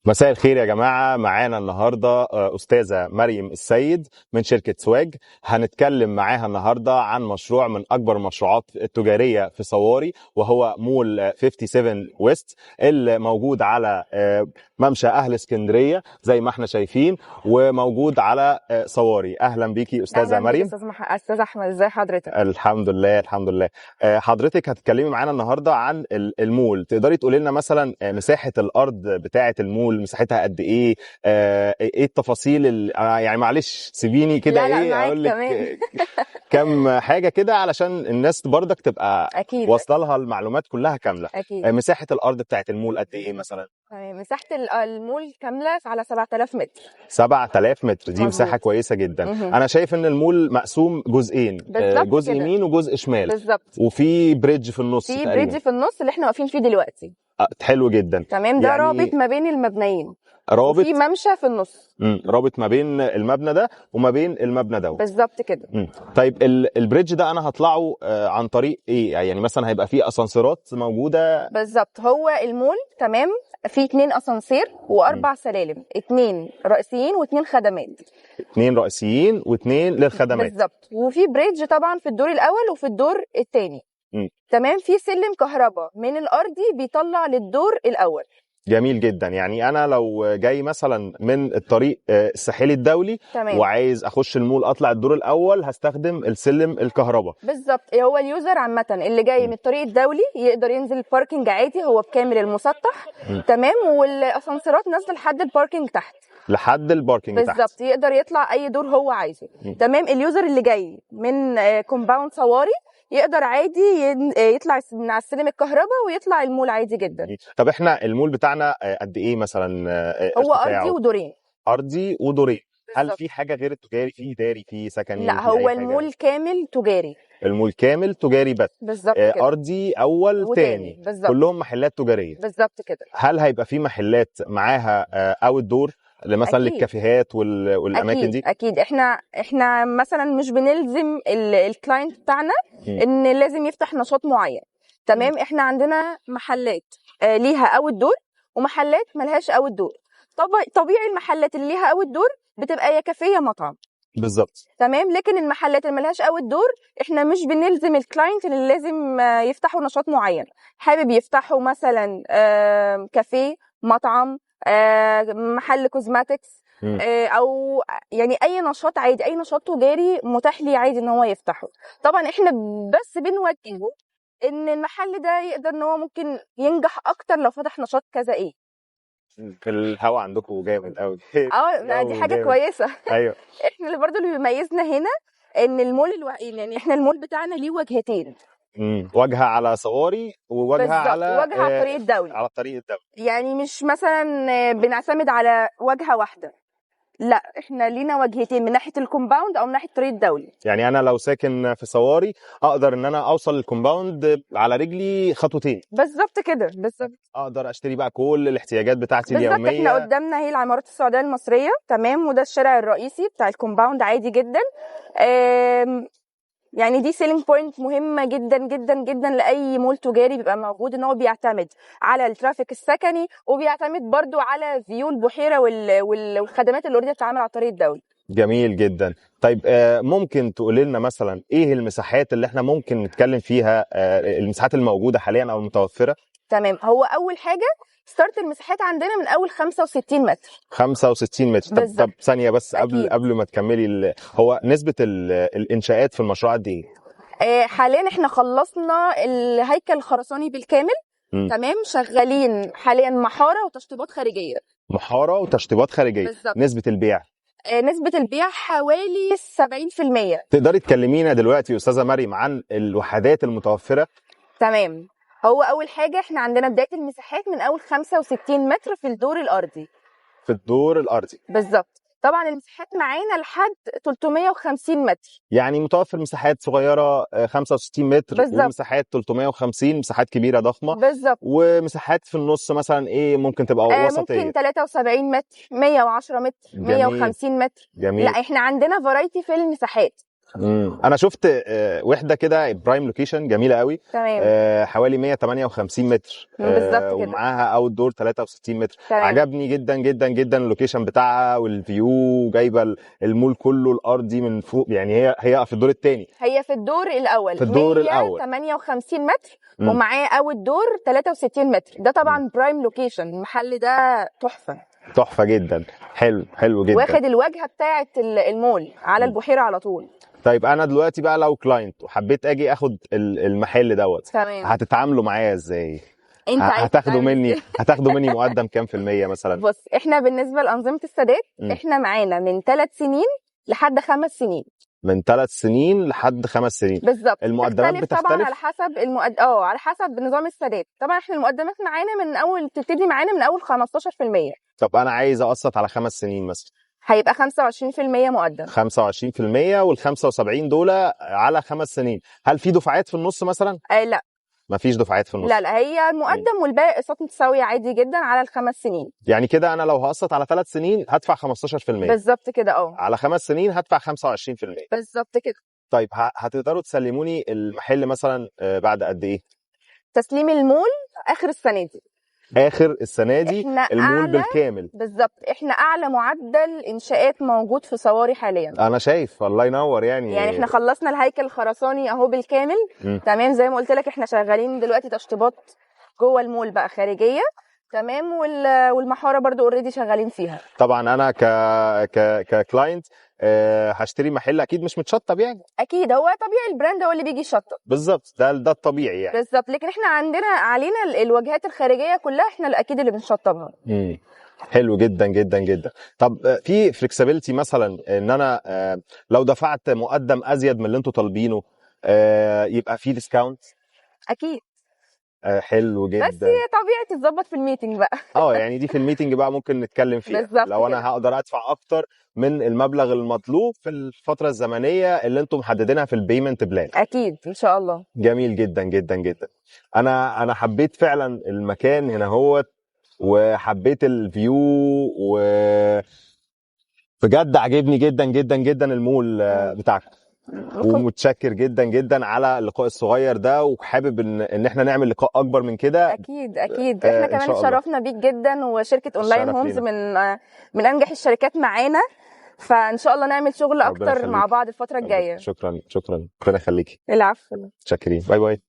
مساء الخير يا جماعة. معانا النهاردة أستاذة مريم السيد من شركة سواج. هنتكلم معاها النهاردة عن مشروع من أكبر المشروعات التجارية في صواري، وهو مول 57 ويست اللي موجود على ممشى أهل اسكندرية زي ما احنا شايفين، وموجود على صواري. أهلا بيكي أستاذة مريم. أستاذ أحمد، ازي حضرتك؟ الحمد لله الحمد لله. حضرتك هتتكلمي معانا النهارده عن المول. تقدري تقولي لنا مثلا مساحه الارض بتاعه المول، مساحتها قد ايه؟ ايه التفاصيل يعني معلش سيبيني كده لا اقول لك تمام. كم حاجه كده علشان الناس برضك تبقى أكيد واصله لها المعلومات كلها كامله. أكيد. مساحه الارض بتاعه المول قد ايه مثلا؟ تمام، مساحة المول كاملة على 7000 متر. 7000 متر، دي مساحه مظبوط. كويسه جدا. انا شايف ان المول مقسوم جزئين، بالظبط جزء كده. يمين وجزء شمال، بالظبط. وفي بريدج في النص في تقريبا. بريدج في النص اللي احنا واقفين فيه دلوقتي. حلو جدا. تمام، ده يعني رابط ما بين المبنيين، رابط وفي ممشى في النص. رابط ما بين المبنى ده وما بين المبنى ده. بالظبط كده. طيب البريدج ده انا هطلعه عن طريق ايه؟ يعني مثلا هيبقى فيه اسانسيرات موجوده؟ بالظبط، هو المول تمام فيه 2 اسانسير و4 سلالم، 2 رئيسيين و2 خدمات. 2 رئيسيين و2 للخدمات. بالظبط، وفي بريدج طبعا في الدور الاول وفي الدور الثاني. تمام، في سلم كهرباء من الارضي بيطلع للدور الاول. جميل جدا. يعني انا لو جاي مثلا من الطريق الساحلي الدولي، تمام، وعايز اخش المول اطلع الدور الاول، هستخدم السلم الكهرباء. بالظبط. هو اليوزر عامه اللي جاي من الطريق الدولي يقدر ينزل الباركنج عادي، هو بكامل المسطح. تمام، والاسانسيرات نازله لحد الباركنج تحت. لحد الباركنج تحت بالظبط، يقدر يطلع اي دور هو عايزه. تمام، اليوزر اللي جاي من كومباوند صواري يقدر عادي يطلع من على السلم الكهرباء ويطلع المول عادي جدا. طب احنا المول بتاعنا قد ايه مثلا هو ارتفاعه؟ ارضي ودورين. ارضي ودورين. هل بالظبط. في حاجه غير التجاري؟ في اداري، في سكني، لا، في هو اي المول حاجه؟ كامل تجاري. المول كامل تجاري بس. بالظبط كده. ارضي اول وتاني. تاني، بالظبط. كلهم محلات تجاريه. بالظبط كده. هل هيبقى في محلات معاها اوت دور مثلا اكيد للكافيهات والاماكن دي؟ اكيد. احنا مثلا مش بنلزم الكلاينت بتاعنا ان لازم يفتح نشاط معين. تمام، احنا عندنا محلات ليها اوت دور، ومحلات ملهاش اوت دور. طبيعي المحلات اللي ليها اوت دور بتبقى يا كافيه يا مطعم. بالظبط. تمام، لكن المحلات اللي ملهاش اوت دور احنا مش بنلزم الكلاينت اللي لازم يفتحوا نشاط معين. حابب يفتحوا مثلا كافيه، مطعم، محل كوزماتكس، او يعني اي نشاط عادي، اي نشاط تجاري متاح ليه عادي ان هو يفتحه. طبعا احنا بس بنوجهه ان المحل ده يقدر ان هو ممكن ينجح اكتر لو فتح نشاط كذا ايه. في الهوا عندكم جامد قوي. دي حاجه كويسه. ايوه. احنا اللي برضو اللي بيميزنا هنا ان المول يعني احنا المول بتاعنا ليه وجهتين. واجهه على صواري وواجهه على وجهه على الطريق الدولي. على الطريق الدولي. يعني مش مثلا بنعتمد على وجهه واحده، لا، احنا لينا وجهتين، من ناحيه الكومباوند او من ناحيه الطريق الدولي. يعني انا لو ساكن في صواري اقدر ان انا اوصل للكومباوند على رجلي خطوتين. بالظبط كده. بالظبط، اقدر اشتري بقى كل الاحتياجات بتاعتي بالظبط. اليوميه. احنا قدامنا هي العمارات السعوديه المصريه. تمام، وده الشارع الرئيسي بتاع الكومباوند عادي جدا. يعني دي سيلينج بوينت مهمه جدا جدا جدا لاي مول تجاري بيبقى موجود، ان هو بيعتمد على الترافيك السكني، وبيعتمد برضو على فيو البحيره والخدمات اللي اوريدي بتتعمل على الطريق الدولي. جميل جدا. طيب ممكن تقولي لنا مثلا ايه المساحات اللي احنا ممكن نتكلم فيها، المساحات الموجوده حاليا او المتوفره؟ تمام، هو اول حاجه ستارت المساحات عندنا من اول 65 متر. 65 متر. طب ثانيه بس قبل ما تكملي، هو نسبه الانشاءات في المشروع قد ايه؟ حاليا احنا خلصنا الهيكل الخرساني بالكامل. تمام، شغالين حاليا محاره وتشطيبات خارجيه. محاره وتشطيبات خارجيه. بالزبط. نسبه البيع؟ نسبه البيع حوالي 70%. تقدري تكلمينا دلوقتي استاذه مريم عن الوحدات المتوفره؟ تمام، هو اول حاجه احنا عندنا بدايه المساحات من اول 65 متر في الدور الارضي. في الدور الارضي. بالظبط. طبعا المساحات معانا لحد 350 متر. يعني متوفر مساحات صغيره 65 متر. بالزبط. ومساحات 350، مساحات كبيره ضخمه. بالظبط. ومساحات في النص مثلا ايه ممكن تبقى وسطيه؟ ممكن 73 متر، 110 متر، جميل. 150 متر. جميل. لا، احنا عندنا فرايتي في المساحات. انا شفت وحده كده برايم لوكيشن جميله قوي، تمام. حوالي 158 متر، بالظبط كده. ومعاها اوت دور 63 متر. تمام. عجبني جدا جدا جدا اللوكيشن بتاعها والفيو، جايبه المول كله الارضي من فوق، يعني هي في الدور الثاني. هي في الدور الاول، في الدور الاول 158 متر ومعاه اول دور 63 متر. ده طبعا برايم لوكيشن، المحل ده تحفه تحفه جدا، حلو جدا، واخد الواجهه بتاعه المول على البحيره على طول. طيب انا دلوقتي بقى لو كلاينت وحبيت اجي اخد المحل دوت، تمام. هتتعاملوا معايا ازاي؟ انت عايز هتاخدوا مني مقدم كام في المية مثلا؟ بص، احنا بالنسبه لانظمه السداد احنا معانا من 3 سنين لحد 5 سنين. من 3 سنين لحد 5 سنين بالظبط. المقدمات بتختلف طبعا على حسب على حسب نظام السداد. طبعا احنا المقدمات معانا من اول، بتبتدي معانا من اول 15%. طب انا عايز اقسط على 5 سنين مثلا، هيبقى 25% مقدم. 25%، وال 75 دول على 5 سنين. هل في دفعات في النص مثلا؟ لا، مفيش دفعات في النص. لا هي المقدم والباقي اقساط متساويه عادي جدا على ال5 سنين. يعني كده انا لو هقسط على 3 سنين هدفع 15%. بالظبط كده. على 5 سنين هدفع 25%. بالظبط كده. طيب هتقدروا تسلموني المحل مثلا بعد قد ايه؟ تسليم المول اخر السنه دي. اخر السنه دي المول بالكامل. بالظبط. احنا اعلى معدل انشاءات موجود في صواري حاليا. انا شايف، الله ينور. يعني احنا خلصنا الهيكل الخرساني اهو بالكامل. تمام. زي ما قلت لك احنا شغالين دلوقتي تشطيبات جوه المول بقى خارجيه. تمام. والمحاره برضو اوريدي شغالين فيها. طبعا انا ككلاينت هشتري محل اكيد مش متشطب يعني. اكيد، هو طبيعي البراند هو اللي بيجي يشطب. بالظبط، ده الطبيعي يعني. بالظبط. لكن احنا علينا الواجهات الخارجيه كلها احنا اكيد اللي بنشطبها. حلو جدا جدا جدا. طب في فليكسبيليتي مثلا ان انا لو دفعت مقدم ازيد من اللي انتوا طالبينه يبقى في ديسكاونت؟ اكيد. حلو جدا. بس هي طبيعي تتظبط في الميتنج بقى. يعني دي في الميتنج بقى ممكن نتكلم فيها. بالظبط. لو انا هقدر ادفع اكتر من المبلغ المطلوب في الفتره الزمنيه اللي انتم محددينها في البيمنت بلان. اكيد ان شاء الله. جميل جدا جدا جدا. انا حبيت فعلا المكان هنا هو، وحبيت الفيو، و بجد عجبني جدا جدا جدا المول بتاعك. ومتشكر جدا جدا على اللقاء الصغير ده، وحابب ان احنا نعمل لقاء اكبر من كده. اكيد احنا كمان اتشرفنا بيك جدا، وشركه اونلاين هومز من انجح الشركات معانا، فان شاء الله نعمل شغل اكتر مع بعض الفتره الجايه. شكرا ربنا يخليكي. العفو. متشكرين. باي باي.